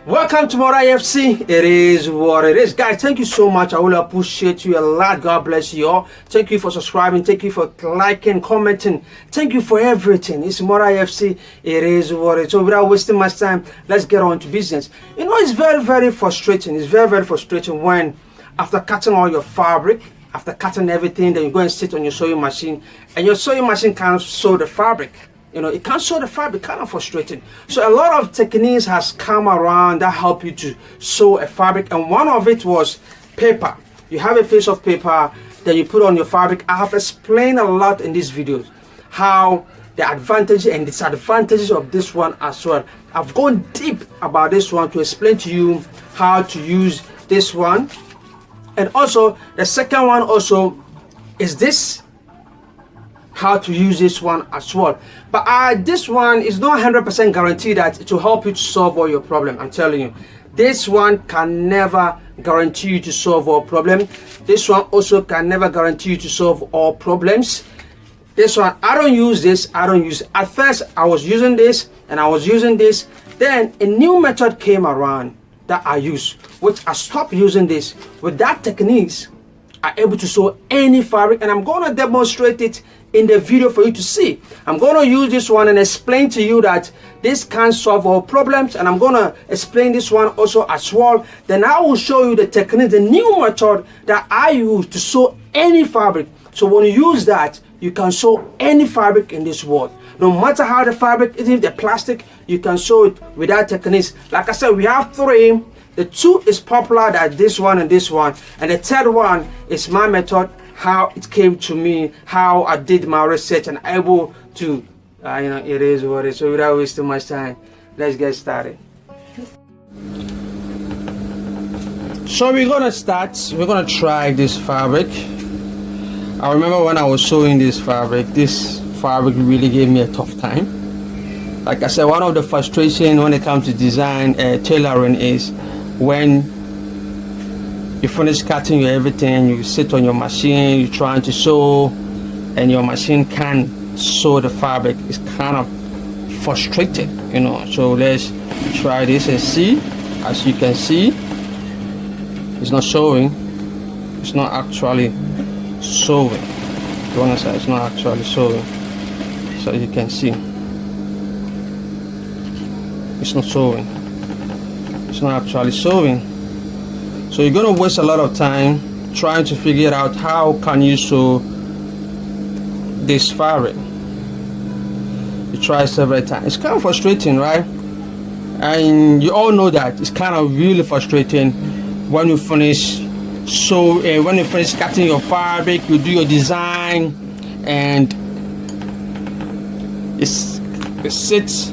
Welcome to more IFC. It is what it is. Guys, thank you so much. I will appreciate you a lot. God bless you all. Thank you for subscribing. Thank you for liking, commenting. Thank you for everything. It's more IFC. It is what it is. So without wasting much time, let's get on to business. You know, it's very frustrating. It's very frustrating when after cutting all your fabric, after cutting everything, then you go and sit on your sewing machine and your sewing machine can't sew the fabric. You know, it can't sew the fabric, kind of frustrating. So a lot of techniques has come around that help you to sew a fabric, and one of it was paper. You have a piece of paper that you put on your fabric. I have explained a lot in these videos how the advantages and disadvantages of this one as well. I've gone deep about this one to explain to you how to use this one. And also the second one also is this, how to use this one as well. But this one is not 100% guaranteed that it will help you to solve all your problem. I'm telling you, this one can never guarantee you to solve all problems. This one also can never guarantee you to solve all problems. This one, I don't use this. At first I was using this and I was using this, then a new method came around that I use, which I stopped using this. With that techniques, I'm able to sew any fabric, and I'm going to demonstrate it in the video for you to see. I'm going to use this one and explain to you that this can solve all problems, and I'm going to explain this one also as well. Then I will show you the technique, the new method that I use to sew any fabric. So when you use that, you can sew any fabric in this world. No matter how the fabric, even if the plastic, you can sew it with that techniques. Like I said, we have three. The two is popular, that this one and this one, and the third one is my method, how it came to me, how I did my research and able to it is what it is. So without wasting much time, let's get started. So we're gonna try this fabric. I remember when I was sewing this fabric really gave me a tough time. Like I said, one of the frustrations when it comes to design tailoring is when you finish cutting your everything, you sit on your machine, you're trying to sew, and your machine can't sew the fabric. It's kind of frustrating, you know. So let's try this and see. As you can see, it's not sewing. It's not actually sewing. You understand? It's not actually sewing. So you can see, it's not sewing. It's not actually sewing. So you're gonna waste a lot of time trying to figure out how can you sew this fabric. You try several times. It's kind of frustrating, right? And you all know that it's kind of really frustrating when you finish when you finish cutting your fabric, you do your design, and it sits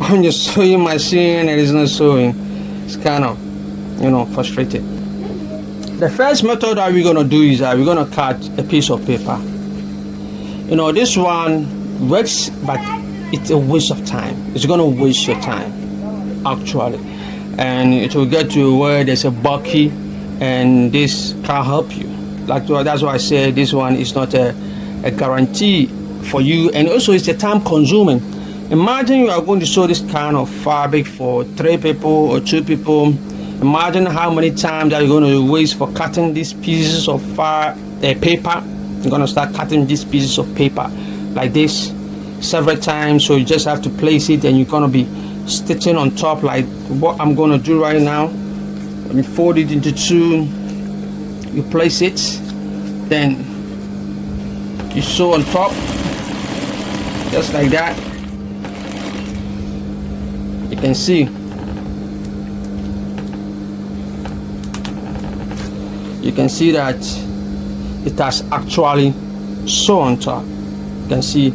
on your sewing machine and it's not sewing. It's kind of, frustrated. The first method that we're gonna do is that we're gonna cut a piece of paper. This one works, but it's a waste of time. It's gonna waste your time, actually, and it will get to where there's a bulky, and this can't help you. That's why I say this one is not a guarantee for you, and also it's a time consuming. Imagine you are going to sew this kind of fabric for 3 people or 2 people. Imagine how many times that you're going to waste for cutting these pieces of paper. You're going to start cutting these pieces of paper like this several times. So you just have to place it, and you're going to be stitching on top like what I'm going to do right now. Let me fold it into 2. You place it, then you sew on top just like that. You can see that it has actually sewn on top. You can see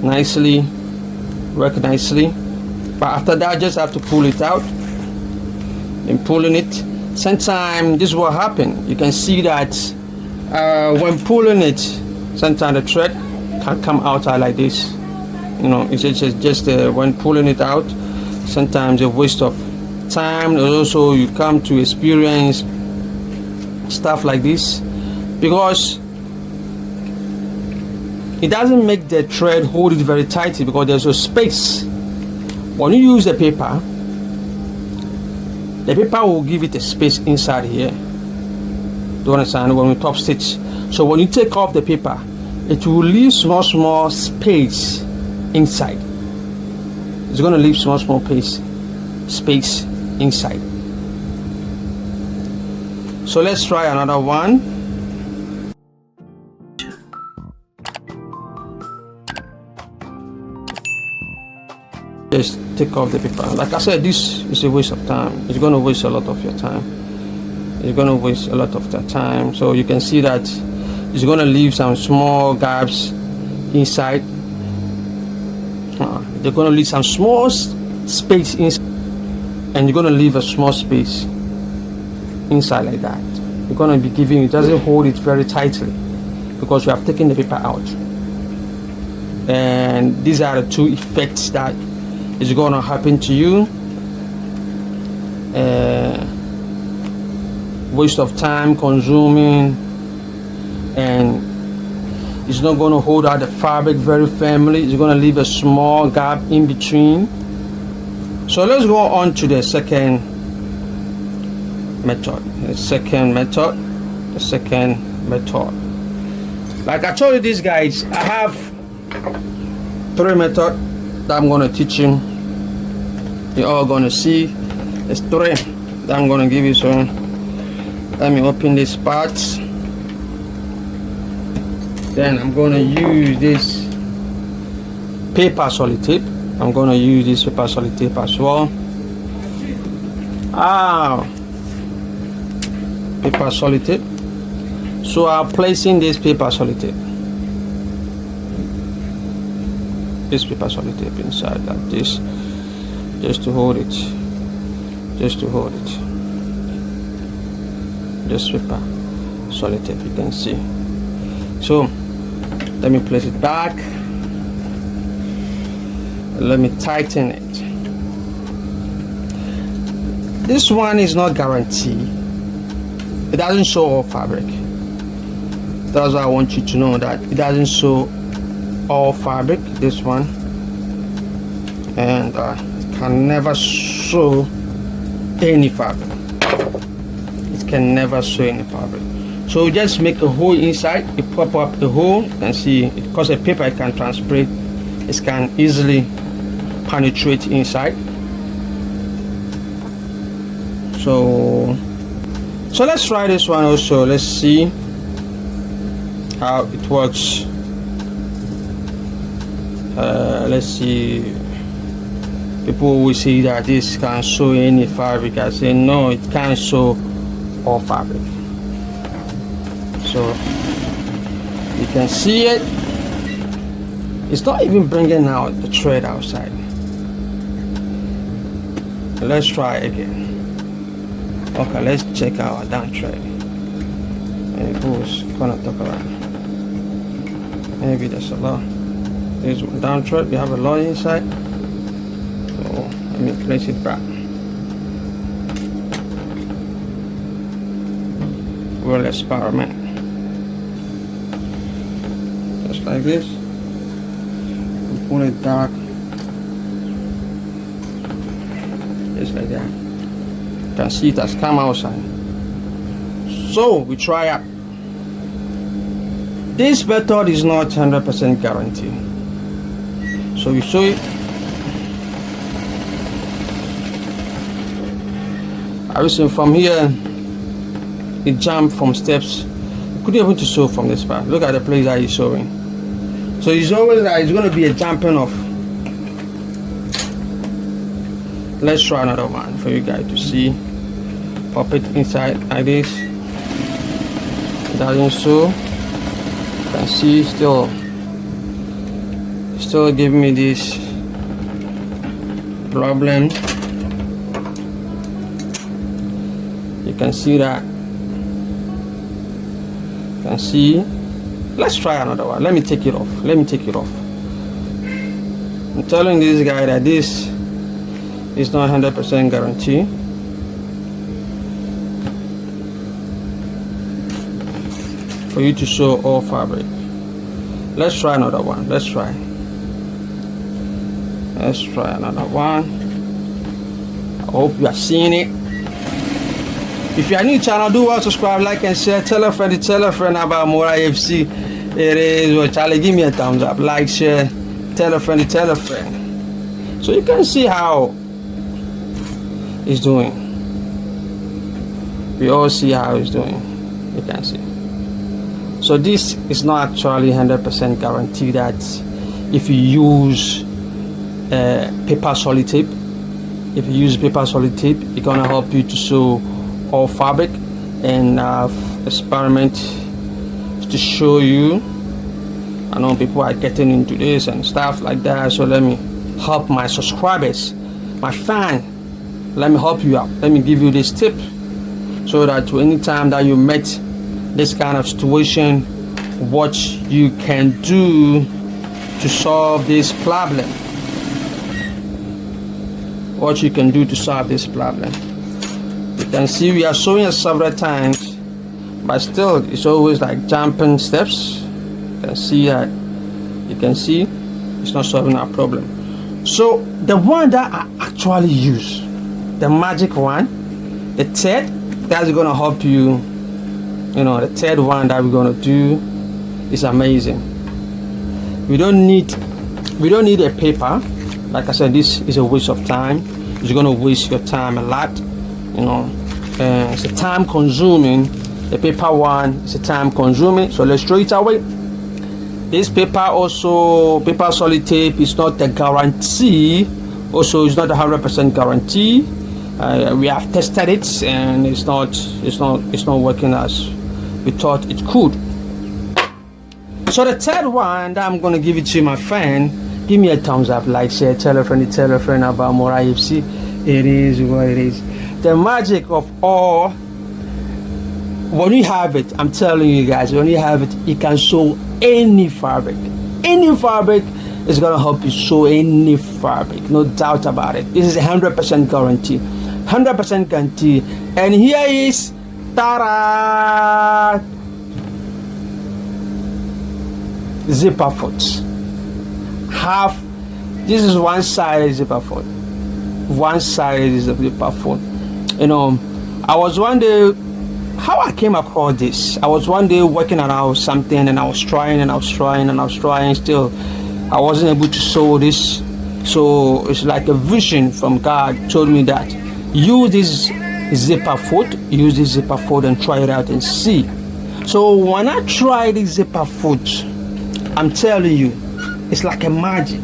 nicely, work nicely. But after that, just have to pull it out. And pulling it, sometimes this is what happened. You can see that when pulling it, sometimes the thread can come out like this. It's just when pulling it out, sometimes a waste of time. And also you come to experience stuff like this because it doesn't make the thread hold it very tightly because there's a space. When you use the paper, the paper will give it a space inside here. Do you understand? When we top stitch, so when you take off the paper, it will leave small space inside. It's going to leave small space inside. So let's try another one. Just take off the paper. Like I said, this is a waste of time. It's going to waste a lot of your time. It's going to waste a lot of the time. So you can see that it's going to leave some small gaps inside. They're going to leave some small space inside, and you're going to leave a small space inside like that. You're going to be giving, it doesn't hold it very tightly because you have taken the paper out. And these are the two effects that is going to happen to you. Waste of time consuming, and it's not going to hold out the fabric very firmly. It's going to leave a small gap in between. So let's go on to the second method. Like I told you, these guys, I have 3 methods that I'm going to teach you. You're all going to see. There's 3 that I'm going to give you. So let me open this part. Then I'm going to use this paper solid tape. I'm going to use this paper solid tape as well. Paper solid tape. So I'm placing this paper solid tape. This paper solid tape inside like this, just to hold it. Just to hold it. This paper solid tape, you can see. So let me place it back. Let me tighten it. This one is not guaranteed. It doesn't show all fabric. That's why I want you to know that it doesn't show all fabric, this one, and it can never show any fabric. It can never show any fabric. So you just make a hole inside, you pop up the hole and see, because the paper can transpirate, it can easily penetrate inside. So let's try this one also. Let's see how it works. Let's see. People will say that this can show any fabric. I say no, it can't show all fabric. So you can see it. It's not even bringing out the thread outside. Let's try again. Okay, let's check our down thread. And it goes gonna talk around. Maybe that's a lot. There's one down thread. We have a lot inside. So let me place it back. We'll experiment. Just like this. And pull it back. Just like that. You can see it has come outside. So we try out. This method is not 100% guaranteed. So we show it. I was saying from here, it jumped from steps. You couldn't able to sew from this part. Look at the place that he's sewing. So it's always that it's going to be a jumping off. Let's try another one for you guys to see. Pop it inside like this. It doesn't sew. You can see still giving me this problem. You can see that. You can see. Let's try another one. Let me take it off. I'm telling this guy that this is not 100% guarantee. For you to show all fabric. Let's try another one. Let's try another one. I hope you are seeing it. If you are new to the channel, do well, subscribe, like and share. Tell a friend about Mora FC. It is what Charlie, give me a thumbs up, like, share, tell a friend. So you can see how it's doing. We all see how it's doing. You can see. So this is not actually 100% guarantee that if you use paper solid tape, it's gonna help you to sew all fabric. And experiment to show you. I know people are getting into this and stuff like that, so let me help my subscribers, my fan. Let me help you out. Let me give you this tip so that any time that you met this kind of situation, what you can do to solve this problem. You can see we are showing it several times, but still it's always like jumping steps. You can see it's not solving our problem. So the one that I actually use, the magic one, the third, that's gonna help you. The third one that we're gonna do is amazing. We don't need a paper. Like I said, this is a waste of time. It's gonna waste your time a lot. It's a time consuming. The paper one is a time consuming. So let's throw it away. This paper solid tape is not a guarantee. Also, it's not a 100% guarantee. We have tested it and it's not working as we thought it could. So the third one that I'm gonna give it to my friend. Give me a thumbs up, like, share, tell a friend about Mora FC. It is what it is. The magic of all, when you have it, I'm telling you guys, when you have it, you can sew any fabric. Any fabric is gonna help you sew any fabric, no doubt about it. This is 100% guarantee. 100% guarantee. And here is ta-da! Zipper foot. This is one side zipper foot. One side is a zipper foot. I was one day, how I came across this. I was one day working around something and I was trying. Still, I wasn't able to sew this. So it's like a vision from God told me that use this zipper foot and try it out and see. So when I tried this zipper foot, I'm telling you, it's like a magic.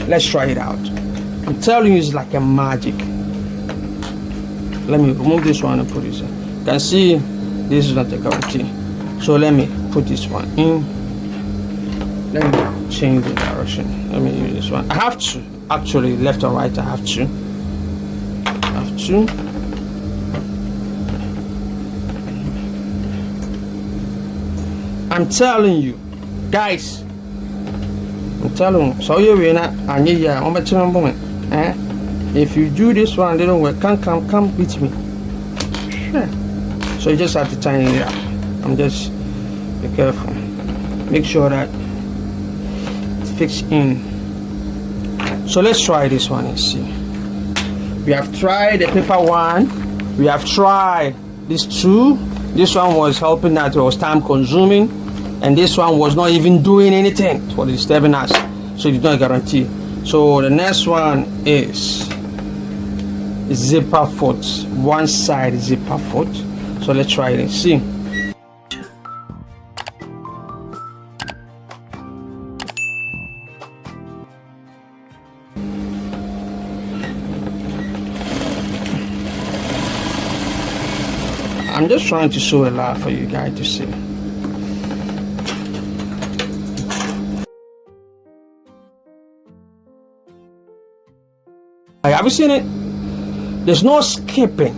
Let's try it out. I'm telling you, it's like a magic. Let me remove this one and put this in. You can see this is not a guarantee. So let me put this one in. Let me change the direction. Let me use this one. I have to actually left or right. I have to. I'm telling you, guys. So you will not. If you do this one, they don't work. Come with me. Sure. So you just have to tighten it up. I'm just be careful. Make sure that it fits in. So let's try this one and see. We have tried the paper one. We have tried these two. This one was helping that it was time consuming. And this one was not even doing anything for disturbing us, so it's not a guarantee. So the next one is zipper foot, one side zipper foot. So let's try it and see. I'm just trying to show a lot for you guys to see. Have you seen it? There's no skipping.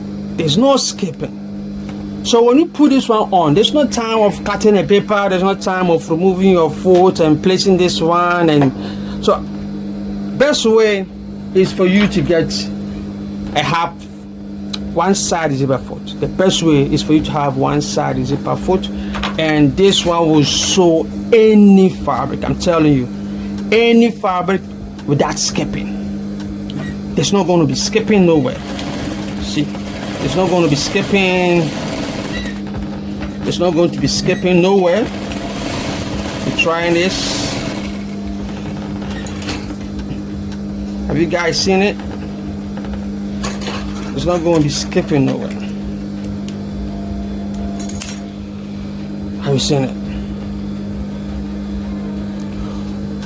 So when you put this one on, there's no time of cutting a paper. There's no time of removing your foot and placing this one. And so best way is for you to get a half one side zipper foot. The best way is for you to have one side zipper foot, and this one will sew any fabric. I'm telling you, any fabric without skipping. There's not going to be skipping nowhere. See, It's not going to be skipping. It's not going to be skipping nowhere. We're trying this. Have you guys seen it? It's not going to be skipping nowhere. Have you seen it?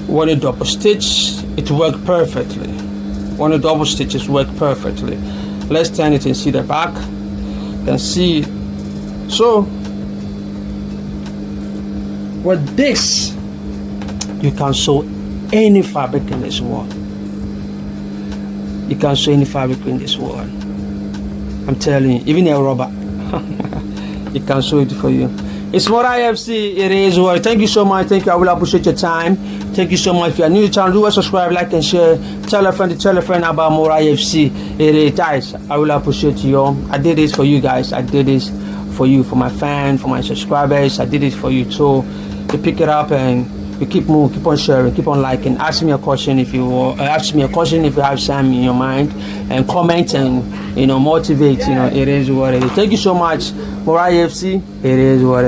When you double stitch, it worked perfectly. When the double stitches work perfectly. Let's turn it and see the back. You can see. So with this, you can sew any fabric in this one. You can sew any fabric in this one. I'm telling you, even a rubber. You can sew it for you. It's more IFC. It is well. Thank you so much. Thank you. I will appreciate your time. Thank you so much. If you are new to the channel, do subscribe, like, and share. Tell a friend about more IFC. It is, guys. I will appreciate you all. I did this for you guys. I did this for you, for my fans, for my subscribers. I did it for you too. To pick it up and we keep moving, keep on sharing, keep on liking. Ask me a question if you ask me a question if you have some in your mind, and comment and motivate. It is what it is. Thank you so much, more IFC. It is what it is.